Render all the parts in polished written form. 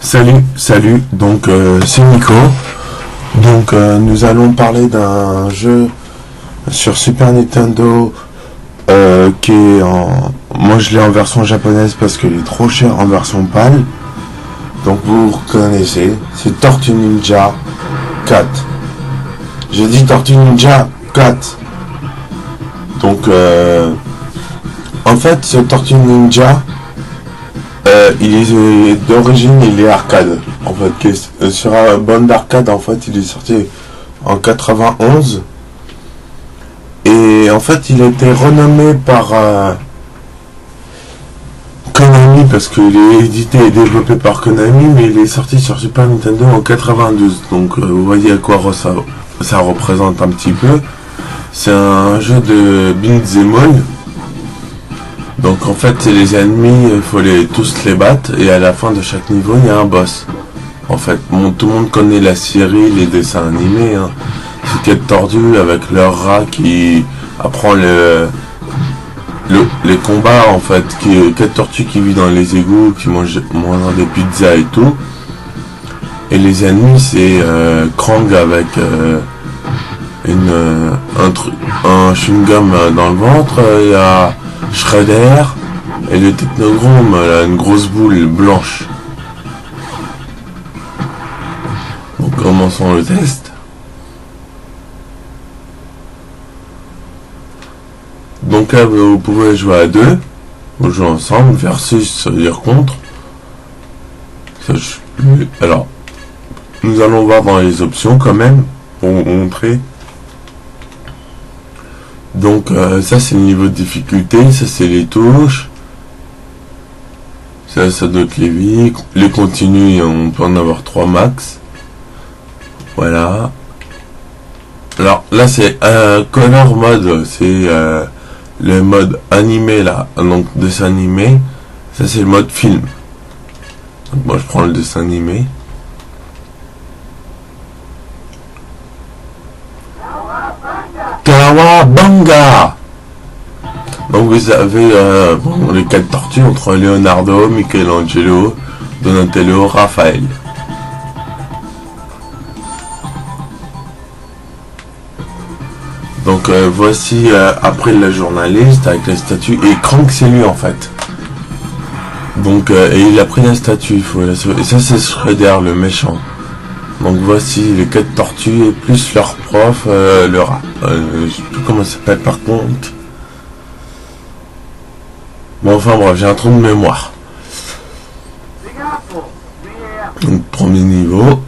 Salut, donc c'est Nico. Donc nous allons parler d'un jeu sur Super Nintendo qui est en... Moi je l'ai en version japonaise parce qu'il est trop cher en version PAL. Donc vous reconnaissez, c'est Tortue Ninja 4. J'ai dit Tortue Ninja 4. Donc en fait ce Tortue Ninja il est d'origine, il est arcade. En fait, sur un bande d'arcade, en fait, il est sorti en 91. Et en fait, il a été renommé par Konami parce qu'il est édité et développé par Konami, mais il est sorti sur Super Nintendo en 92. Donc, vous voyez à quoi ça représente un petit peu. C'est un jeu de beat'em all. Donc en fait les ennemis, il faut tous les battre et à la fin de chaque niveau il y a un boss. En fait, tout le monde connaît la série, les dessins animés, hein. C'est Quête tordue avec leur rat qui apprend les combats en fait, Quête tortue qui vit dans les égouts, qui mange des pizzas et tout. Et les ennemis c'est Krang avec un chewing-gum dans le ventre, il y a Shredder et le Technoghrome, une grosse boule blanche. Donc commençons le test. Donc là vous pouvez jouer à deux, vous jouez ensemble, versus ça veut dire contre. Alors nous allons voir dans les options quand même pour vous montrer. Donc ça c'est le niveau de difficulté, ça c'est les touches, ça doit être les vies, les continus on peut en avoir 3 max, voilà. Alors là c'est color mode, c'est le mode animé là, donc dessin animé, ça c'est le mode film. Donc moi je prends le dessin animé. Kawabanga. Donc vous avez les 4 tortues entre Leonardo, Michelangelo, Donatello, Raphaël. Donc voici après la journaliste avec la statue et Krang c'est lui en fait. Donc et il a pris la statue, il faut la sauver. Et ça c'est Shredder le méchant. Donc voici les 4 tortues et plus leur prof, le rat. Je sais plus comment ça s'appelle par contre. Bon enfin bref, j'ai un trou de mémoire. Donc premier niveau.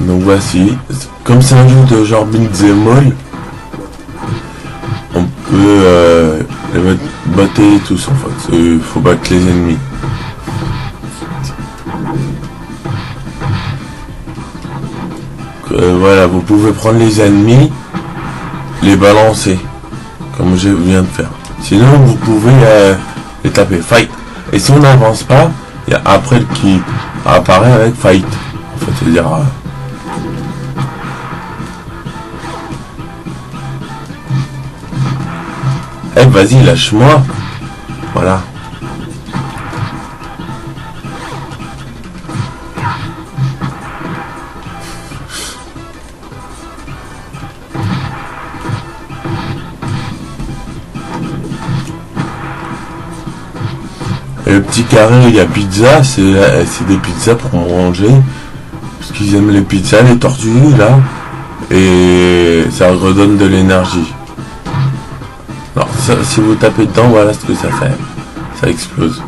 Donc voici. Comme c'est un jeu de genre beat'em all, on peut les battre tous en fait. Il faut battre les ennemis. Voilà, vous pouvez prendre les ennemis, les balancer, comme je viens de faire. Sinon, vous pouvez les taper fight. Et si on n'avance pas, il y a après qui apparaît avec fight. En fait, c'est-à-dire vas-y, lâche-moi. Voilà. Et le petit carré, il y a pizza, c'est des pizzas pour manger. Parce qu'ils aiment les pizzas, les tortues, là. Et ça redonne de l'énergie. Alors, ça, si vous tapez dedans, voilà ce que ça fait. Ça explose.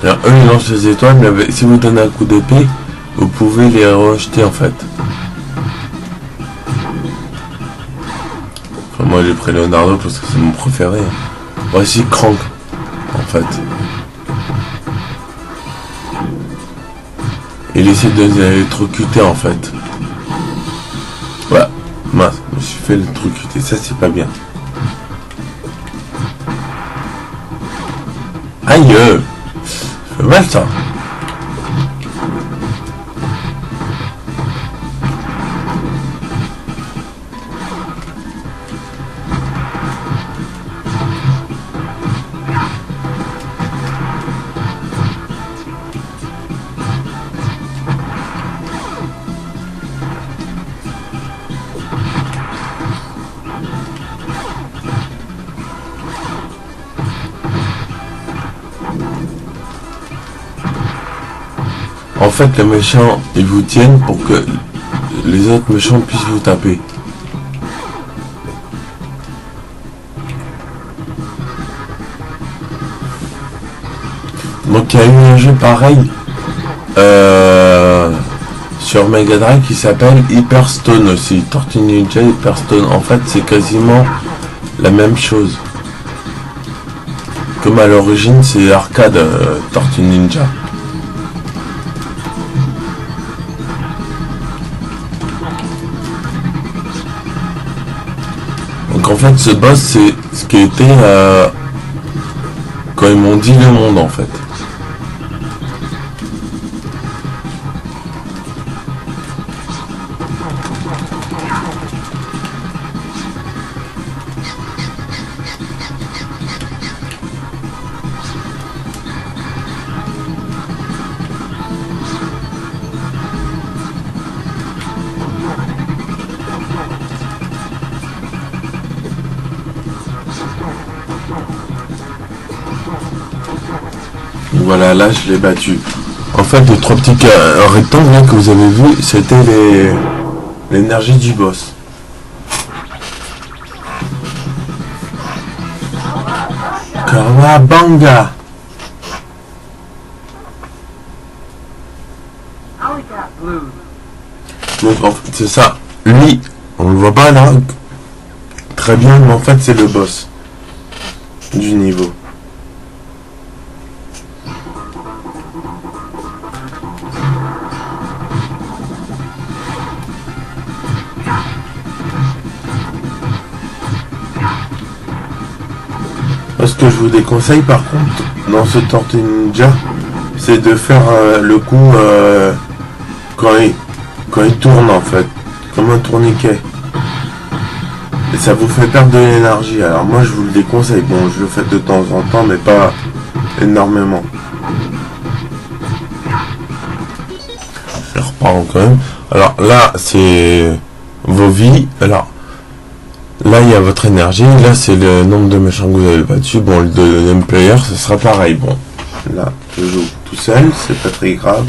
Alors, eux, ils lancent les étoiles, mais si vous donnez un coup d'épée, vous pouvez les rejeter, en fait. Enfin, moi, j'ai pris Leonardo parce que c'est mon préféré. Voici Krang, en fait. Il essaie de les électrocuter, en fait. Voilà. Mince, je me suis fait électrocuter. Ça, c'est pas bien. Aïe! Ça fait mal, ça. fait, les méchants, ils vous tiennent pour que les autres méchants puissent vous taper. Donc il y a eu un jeu pareil sur Mega Drive qui s'appelle Hyperstone aussi. Tortue Ninja Hyperstone. En fait, c'est quasiment la même chose. Comme à l'origine, c'est arcade Tortue Ninja. Donc en fait, ce boss, c'est ce qui était quand ils m'ont dit le monde en fait. Voilà, là je l'ai battu. En fait, les trois petits rectangles là, que vous avez vu, c'était l'énergie du boss. Kawabanga. Donc en fait, c'est ça. Lui, on le voit pas là. Très bien, mais en fait c'est le boss du niveau. Ce que je vous déconseille par contre dans ce Tortue Ninja, c'est de faire le coup quand il tourne en fait, comme un tourniquet. Et ça vous fait perdre de l'énergie. Alors moi je vous le déconseille. Bon, je le fais de temps en temps, mais pas énormément. Je reprends quand même. Alors là, c'est vos vies. Alors là, il y a votre énergie. Là, c'est le nombre de méchants que vous avez battus. Bon, le deuxième player, ce sera pareil. Bon, là, je joue tout seul. C'est pas très grave.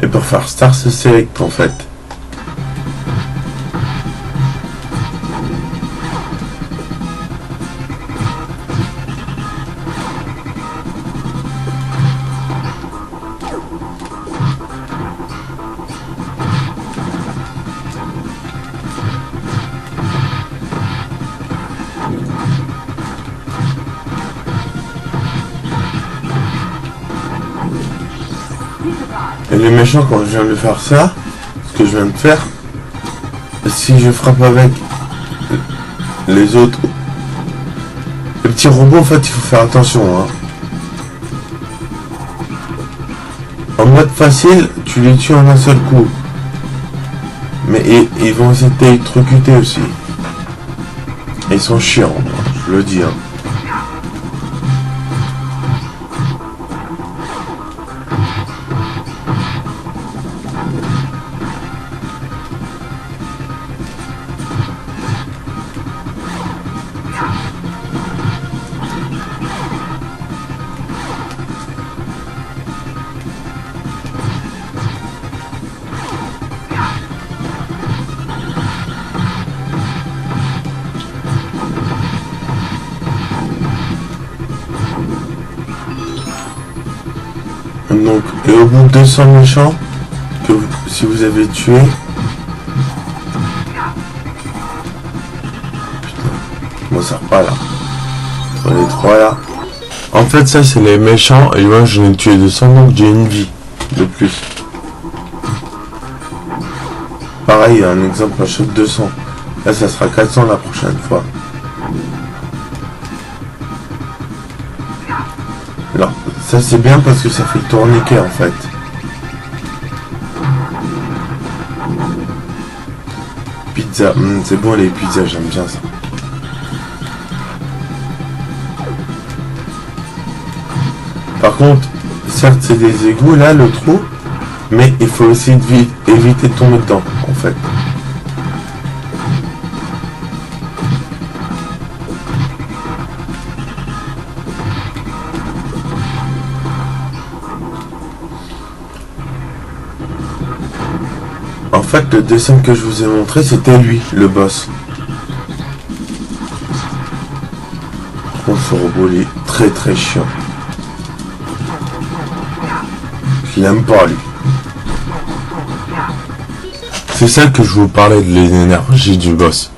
Et pour faire Star Select, en fait. Et les méchants, quand je viens de faire ça, ce que je viens de faire, si je frappe avec les autres, les petits robots, en fait, il faut faire attention. Hein. En mode facile, tu les tues en un seul coup. Mais ils vont essayer de t'électrocuter aussi. Et ils sont chiants, je le dis. Hein. Donc, et au bout de 200 méchants, si vous avez tué, putain, bon ça repart là, sur les trois là. En fait ça c'est les méchants, et moi j'en ai tué 200 donc j'ai une vie de plus. Pareil, un exemple, un shot 200. Là ça sera 400 la prochaine fois. Alors, ça c'est bien parce que ça fait le tourniquet en fait. Pizza, c'est bon les pizzas, j'aime bien ça. Par contre, certes c'est des égouts là, le trou, mais il faut aussi éviter de tomber dedans en fait. En fait, le dessin que je vous ai montré, c'était lui, le boss. Ce robot, il est très très chiant. Je l'aime pas, lui. C'est ça que je vous parlais de l'énergie du boss.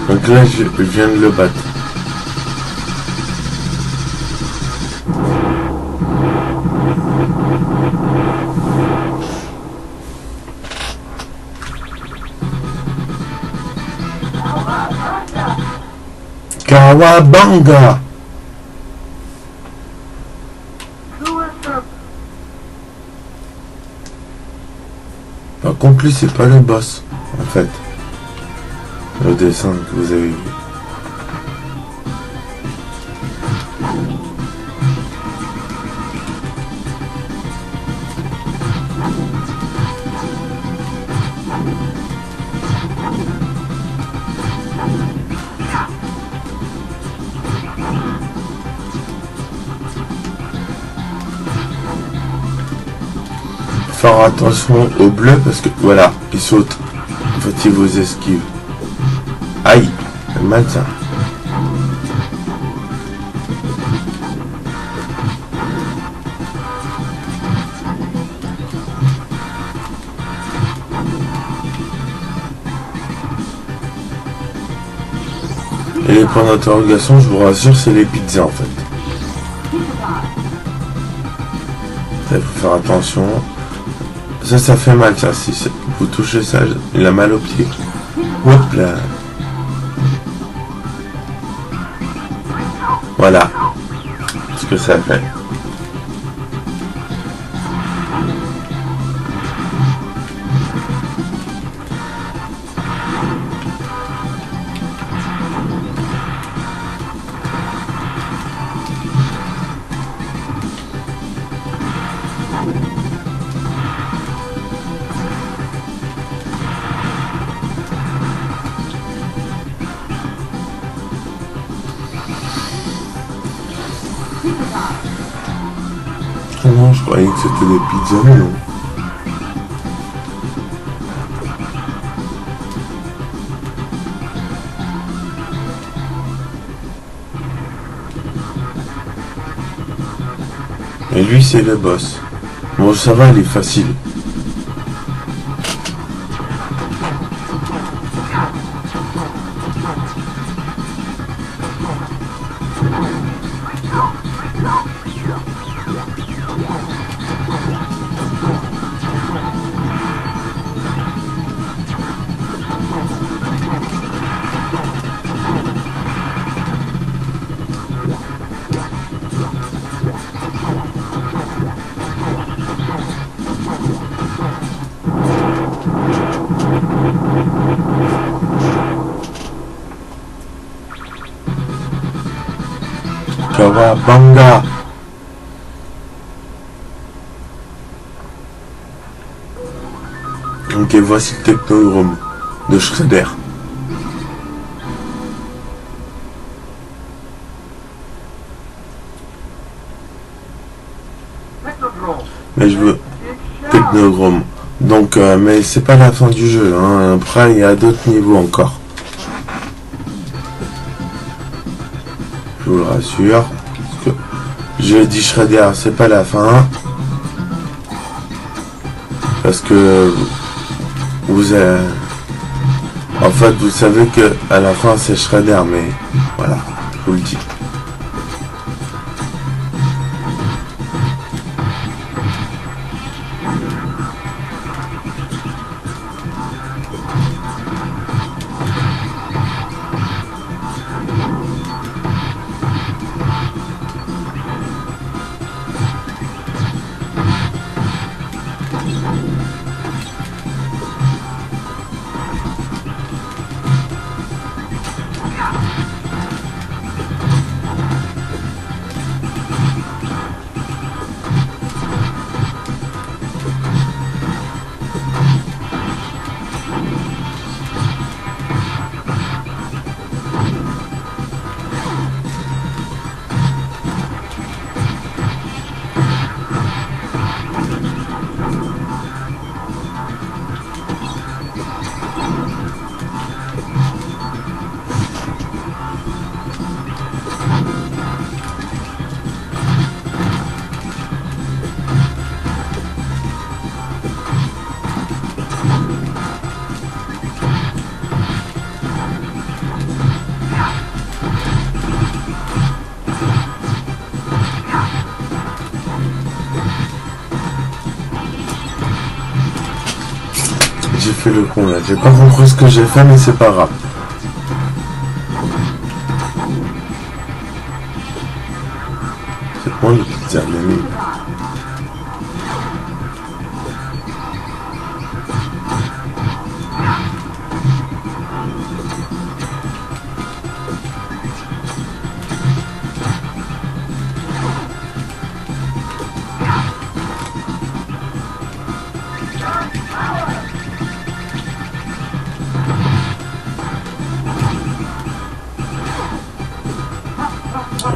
Donc là, je viens de le battre. Kawabanga. Par contre, lui, c'est pas le boss, en fait. Le dessin que vous avez vu. Faire attention au bleu parce que voilà, il saute. En fait, il vous esquive. Aïe, c'est mal ça. Et les points d'interrogation, je vous rassure, c'est les pizzas en fait. Il faut faire attention. Ça fait mal ça. Si vous touchez ça, il a mal au pied. Hop là. Voilà ce que ça fait. Ah non, je croyais que c'était des pizzas, mais non. Et lui, c'est le boss. Bon, ça va, il est facile. Kawabanga. Ok, voici le technodrome de Shredder. Mais je veux technodrome. Donc, mais c'est pas la fin du jeu. Hein. Après, il y a d'autres niveaux encore. Je vous le rassure. Parce que je dis Shredder, c'est pas la fin. Parce que vous avez... En fait, vous savez que à la fin c'est Shredder, mais voilà, je vous le dis. fait le con là. J'ai pas compris ce que j'ai fait, mais c'est pas grave. C'est quoi le pizza Mimi?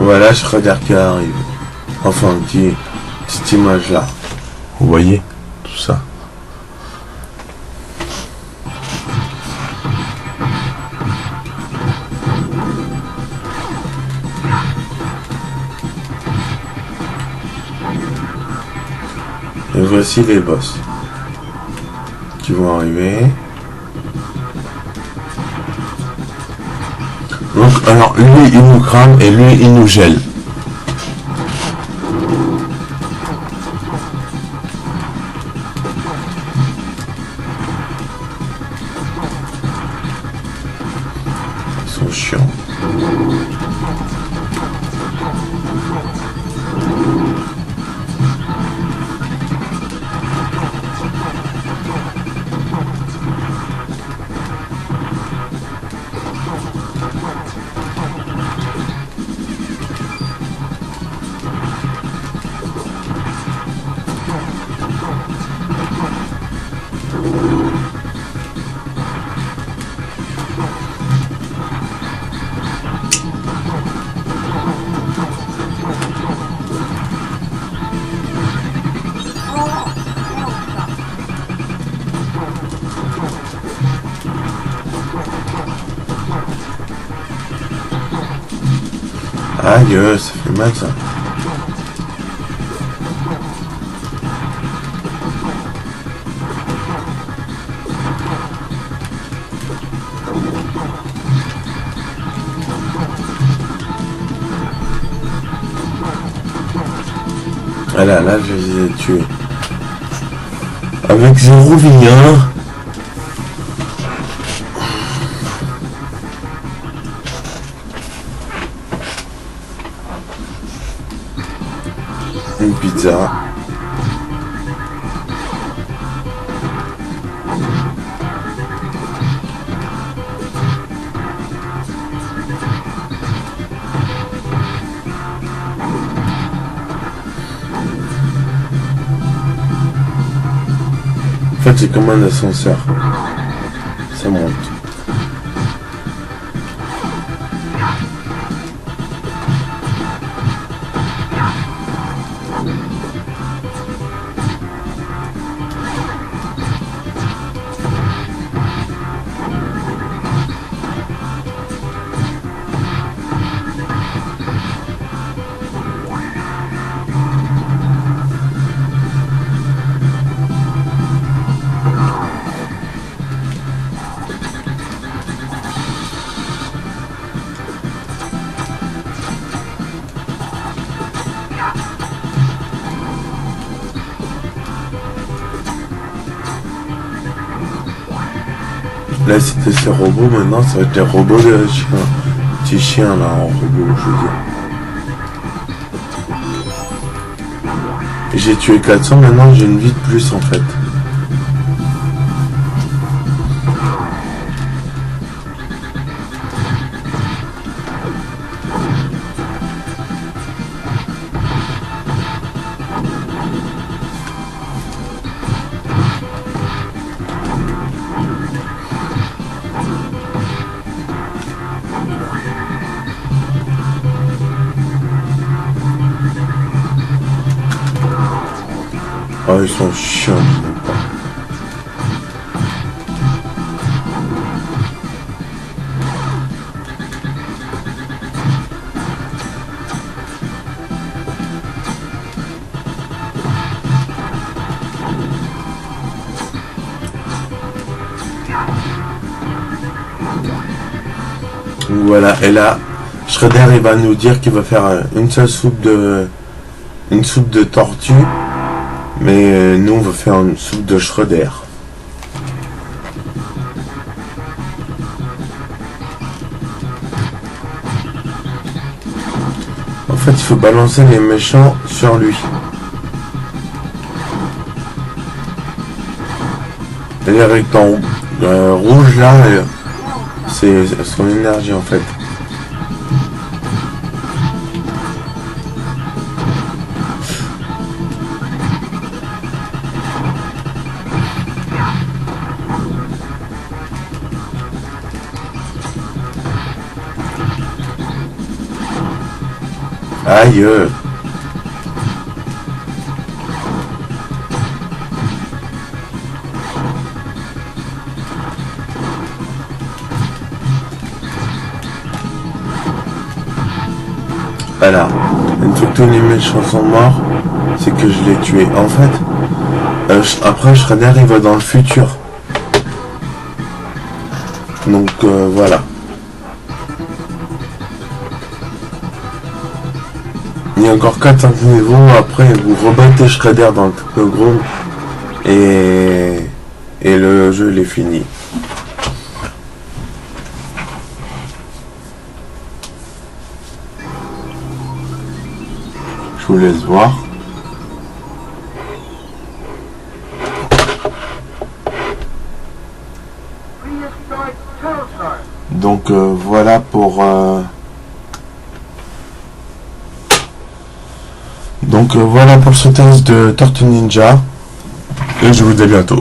Voilà, Shredder qui arrive. Enfin, petite image là. Vous voyez tout ça. Et voici les boss qui vont arriver. Donc, alors, lui, il nous crame et lui, il nous gèle. Ils sont chiants. Aïe, ça fait mal ça. Voilà, là je les ai tués. Avec 0 vie, hein. Une pizza. En fait, c'est comme un ascenseur. Ça monte. Là c'était ces robots, maintenant ça va être les robots de chiens. Petits chiens là en robot, je veux dire. J'ai tué 400, maintenant j'ai une vie de plus en fait. Oh, ils sont chiants, je n'aime pas. Voilà, et là, Shredder il va nous dire qu'il va faire une soupe de tortue. Mais nous on va faire une soupe de Shredder. En fait, il faut balancer les méchants sur lui. Et les rectangles rouges là, c'est son énergie en fait. Aïe. Voilà. Une fois que tous les méchants sont morts, c'est que je l'ai tué. En fait, après Shredder il va dans le futur. Donc voilà. Il y a encore 4-5 niveaux, après vous rebattez Shredder dans le gros et le jeu il est fini. Je vous laisse voir. Donc voilà pour voilà pour ce test de Tortue Ninja et je vous dis à bientôt.